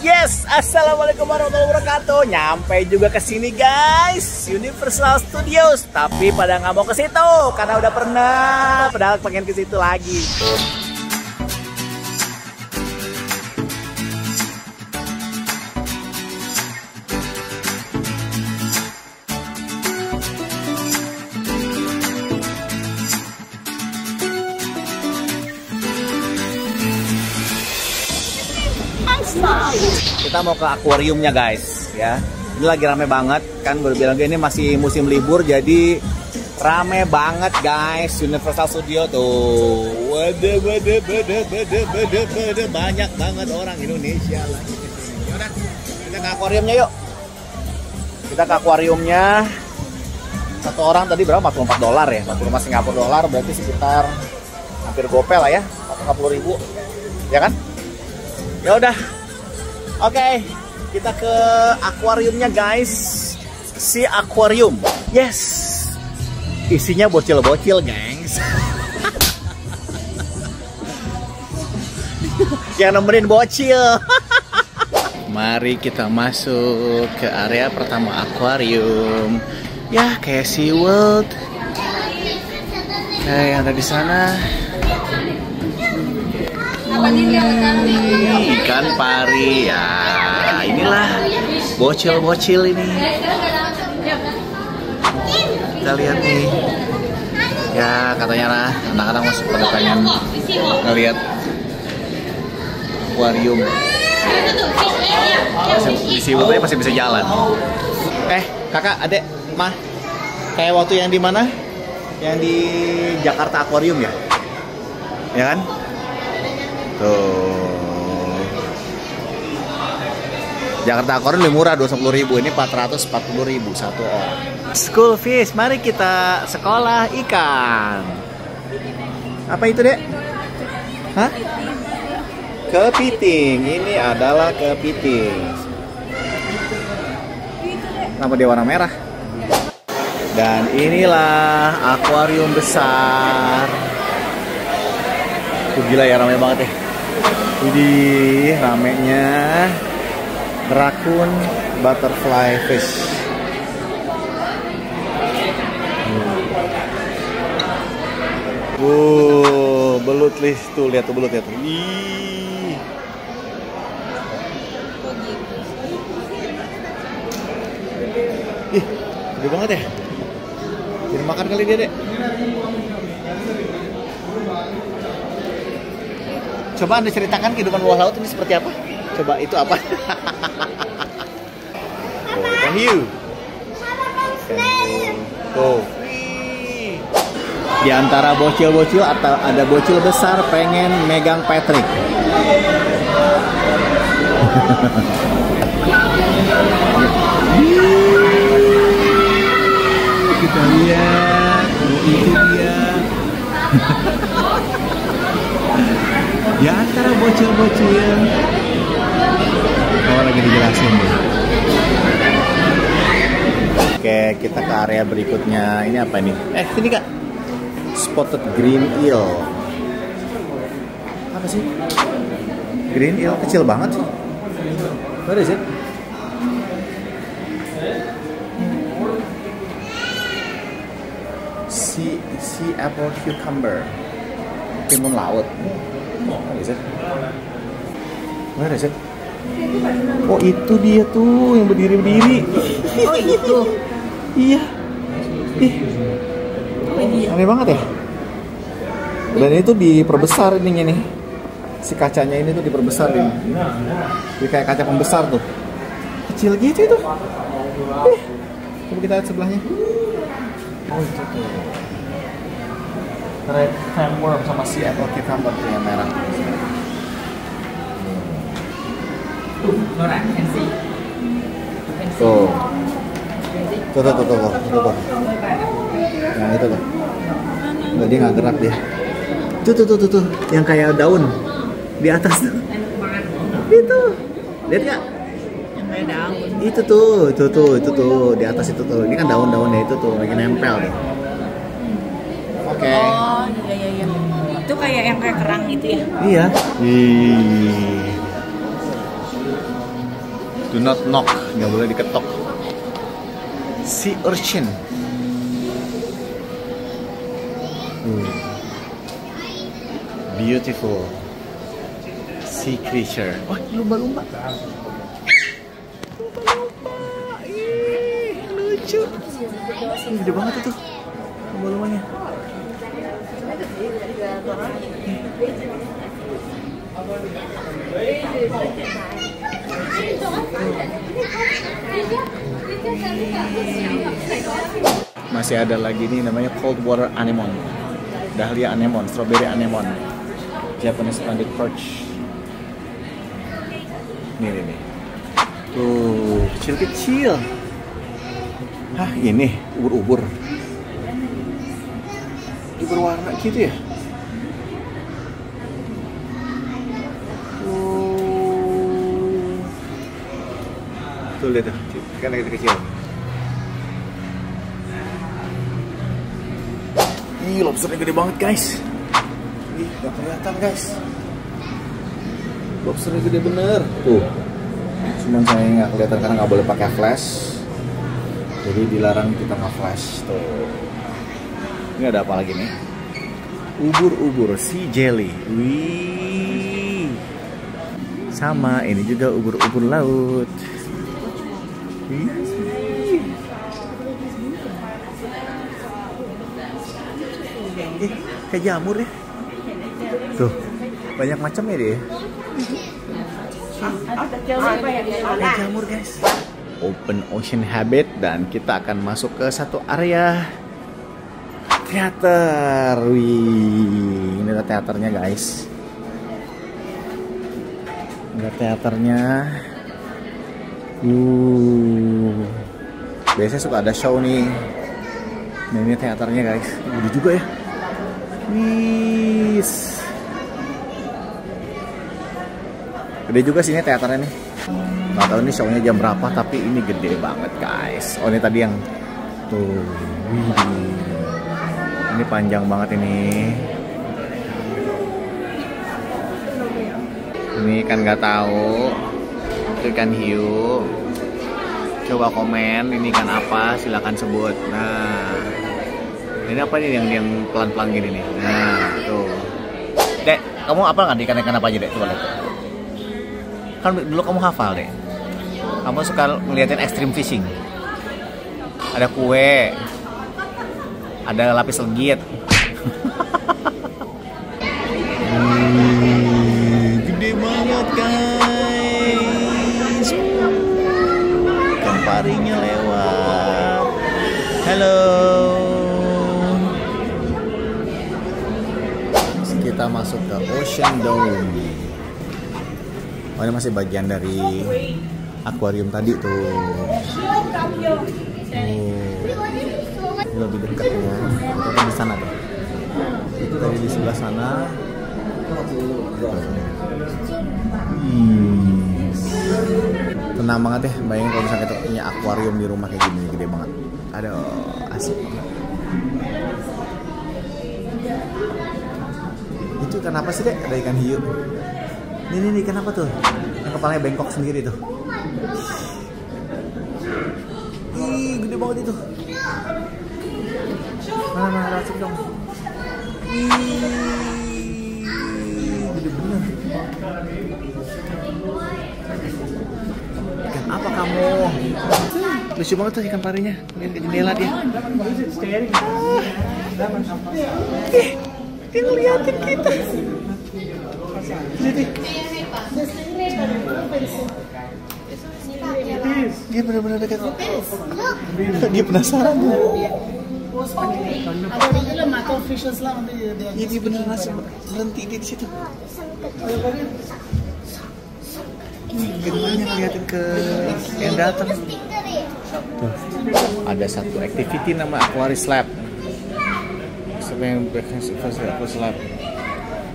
Yes, assalamualaikum warahmatullahi wabarakatuh. Nyampe juga ke sini guys, Universal Studios. Tapi pada nggak mau ke situ karena udah pernah. Padahal pengen ke situ lagi. Kita mau ke akuariumnya guys, ya. Ini lagi rame banget, kan gue bilang ini masih musim libur, jadi rame banget guys. Universal Studio tuh, banyak banget orang Indonesia lagi. Yaudah, kita ke akuariumnya yuk. Kita ke akuariumnya. Satu orang tadi berapa? $44 ya, 45 Singapura dolar, berarti sekitar hampir gopel lah ya, 40.000, ya kan? Ya udah. Oke, kita ke akuariumnya guys. Si akuarium. Yes. Isinya bocil-bocil, gengs. Yang nemenin bocil. Mari kita masuk ke area pertama akuarium. Ya, kayak SeaWorld. Kayak yang ada di sana. Ikan pari ya, inilah bocil-bocil ini. Kita lihat nih, ya katanya lah anak-anak masuk pada pengen ngeliat akuarium. Di sini masih bisa jalan. Kakak, adek, mah, kayak waktu yang di mana? Yang di Jakarta Akuarium ya, ya kan? Tuh. Jakarta Akuarium lebih murah, 210.000. Ini 440.000 satu orang. School fish, mari kita sekolah ikan. Apa itu, Dek? Hah? Kepiting. Ini adalah kepiting. Kenapa dia warna merah? Dan inilah akuarium besar. Gila ya, ramai banget ya. Widih, ramenya raccoon butterfly fish. Belut nih tuh, lihat tuh belutnya tuh. Ih. Ih, gede banget ya. Jadi makan kali dia, Dek. Coba Anda ceritakan kehidupan bawah laut ini seperti apa? Coba itu apa? Hiu. Tuh. Di antara bocil-bocil atau ada bocil besar pengen megang Patrick. Kita lihat, itu dia. Di antara bocil-bocil. Oh, lagi dijelasin deh. Oke, kita ke area berikutnya. Ini apa nih? Sini Kak. Spotted green eel. Apa sih? Green eel kecil banget sih. What is it? Sea apple cucumber. Timun laut. What is it? Where is it? Oh, itu dia tuh yang berdiri-berdiri. Oh, itu. Iya. Ih. Aneh banget ya. Dan itu diperbesar ininya nih. Si kacanya ini tuh diperbesar ini. Jadi kayak kaca pembesar tuh. Kecil gitu itu. Coba kita lihat sebelahnya. Oh, itu tuh. Red clamworm sama si apple cucumber tuh yang merah. Tuh. Tuh. Nah itu tuh. Nah, dia nggak gerak dia. Tuh. Yang kayak daun di atas tuh. Itu. Lihat nggak? Yang kayak daun. Itu tuh di atas itu tuh. Ini kan daun-daunnya itu tuh lagi nempel nih. Oke. Oh iya. Itu kayak yang kayak kerang gitu ya? Iya. Do not knock, nggak boleh diketok. Sea urchin. Beautiful sea creature. Wah, lumba-lumba. Lumba-lumba. Ih, lucu. Ini gede banget itu lumba-lumbanya. Masih ada lagi nih namanya cold water anemone, dahlia anemone, strawberry anemone, Japanese banded perch. Nih. Tuh, kecil-kecil. Hah, ini ubur-ubur. Ini berwarna gitu ya? Tuh lihat tuh, kan kecil. Ih, lobsternya gede banget guys. Ih, gak kelihatan guys. Lobsternya gede bener. Tuh. Cuman saya nggak kelihatan karena nggak boleh pakai flash. Jadi dilarang kita nge-flash. Tuh. Ini ada apa lagi nih? Ubur-ubur sea jelly. Wih. Sama, ini juga ubur-ubur laut. Kayak jamur ya. Tuh, banyak macamnya dia. Kayak jamur guys. Open ocean habit dan kita akan masuk ke satu area teater. Wih, ini ada teaternya guys. Ada teaternya. Biasanya suka ada show nih. Nah, ini teaternya guys. Gede juga ya. Wis. Gede juga sih ini teaternya nih. Nggak tahu ini show-nya jam berapa, tapi ini gede banget guys. Oh, ini tadi yang tuh. Wih. Ini panjang banget ini. Ini kan nggak tahu. Itu ikan hiu. Coba komen ini ikan apa, silakan sebut. Nah, ini apa nih yang pelan-pelan gini nih? Nah, tuh. Dek, kamu apa nggak ikan-ikan apa aja dek? Coba lihat. Kan dulu kamu hafal deh. Kamu suka ngeliatin extreme fishing. Ada kue, ada lapis legit. Gede banget guys. Ikan parinya lewat. Halo. Kita masuk ke Ocean Dome. Oh, ini masih bagian dari akuarium tadi tuh. Ini lebih dekat ya. Kita di sana tuh. Itu tadi di sebelah sana. Tenang banget ya. Bayangin kalau misalnya kita punya akuarium di rumah kayak gini, gede banget. Aduh, asik banget. Itu ikan apa sih dek? Ada ikan hiu. Ini ikan apa tuh? Yang kepalanya bengkok sendiri tuh. Ih, gede banget itu. Mana racik dong. Ih, gede bener. Ikan apa kamu? Lucu banget tuh ikan parinya. Lihat ke jendela dia. Dia ngeliatin kita. Lihat. Dia benar-benar dekat. Dia penasaran. Ini beneran langsung berhenti di situ. Gimana ngeliatin ke yang datang. Tuh, ada satu activity nama Aquarius Lab. Siapa yang Aquarius Lab?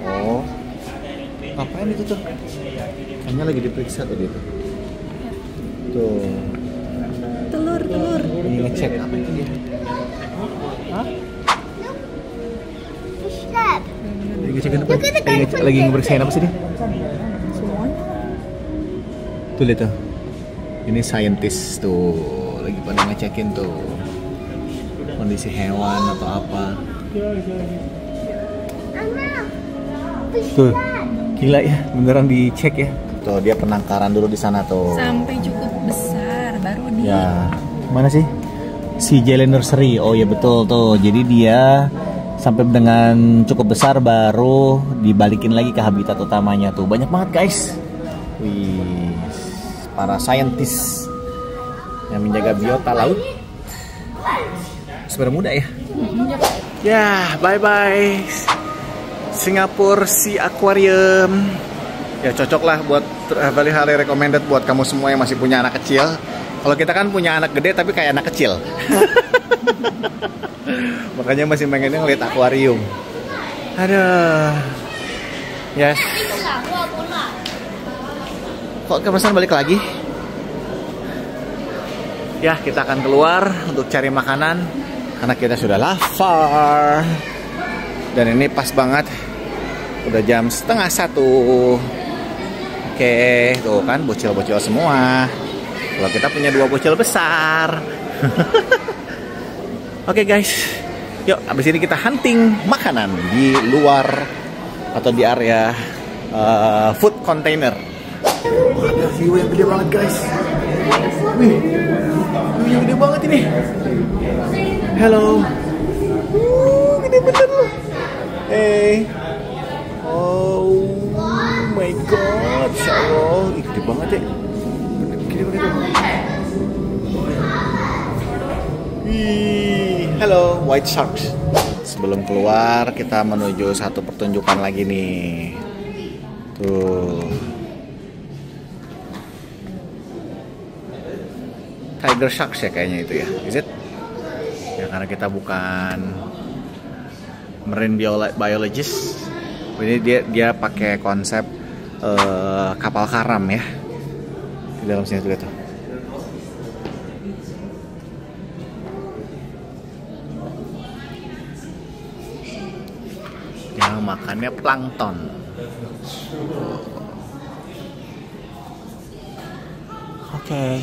Oh, ngapain itu tuh? Kayaknya lagi diperiksa tuh dia tuh. Tuh. Telur. Ini ngecek apa itu dia? Hah? Lagi ngecekin apa? Lagi ngebersihin apa sih dia? Tuh lihat tuh. Ini scientist tuh lagi pada ngecekin tuh kondisi hewan atau apa. Tuh, gila ya, beneran dicek ya. Tuh dia penangkaran dulu di sana tuh. Sampai cukup besar baru dia. Ya, mana sih? Si Jelen Nursery. Oh ya betul tuh. Jadi dia sampai dengan cukup besar baru dibalikin lagi ke habitat utamanya tuh. Banyak banget guys. Wih, para saintis yang menjaga biota laut. Sebenarnya muda ya. Ya, bye bye. Singapore Sea Aquarium. Ya cocok lah buat very highly recommended buat kamu semua yang masih punya anak kecil. Kalau kita kan punya anak gede tapi kayak anak kecil. Makanya masih pengennya ngeliat akuarium. Aduh. Yes. Kok kepesan balik lagi? Ya, kita akan keluar untuk cari makanan karena kita sudah lapar. Dan ini pas banget. Udah jam 12:30. Oke, tuh kan bocil-bocil semua. Kalau kita punya 2 bocil besar. Oke guys, yuk abis ini kita hunting makanan di luar atau di area food container. Ada view yang gede banget guys. Wih, view yang gede banget ini. Hello. Gede bener loh. Hey. Oh my god, Insya Allah. Ih, gede banget ya. Hello, white sharks. Sebelum keluar kita menuju satu pertunjukan lagi nih. Tuh. Tiger sharks ya kayaknya itu ya. Is it? Ya karena kita bukan marine biologist. Ini dia pakai konsep kapal karam ya. Di dalam sini tuh. Yang makannya plankton. Oke.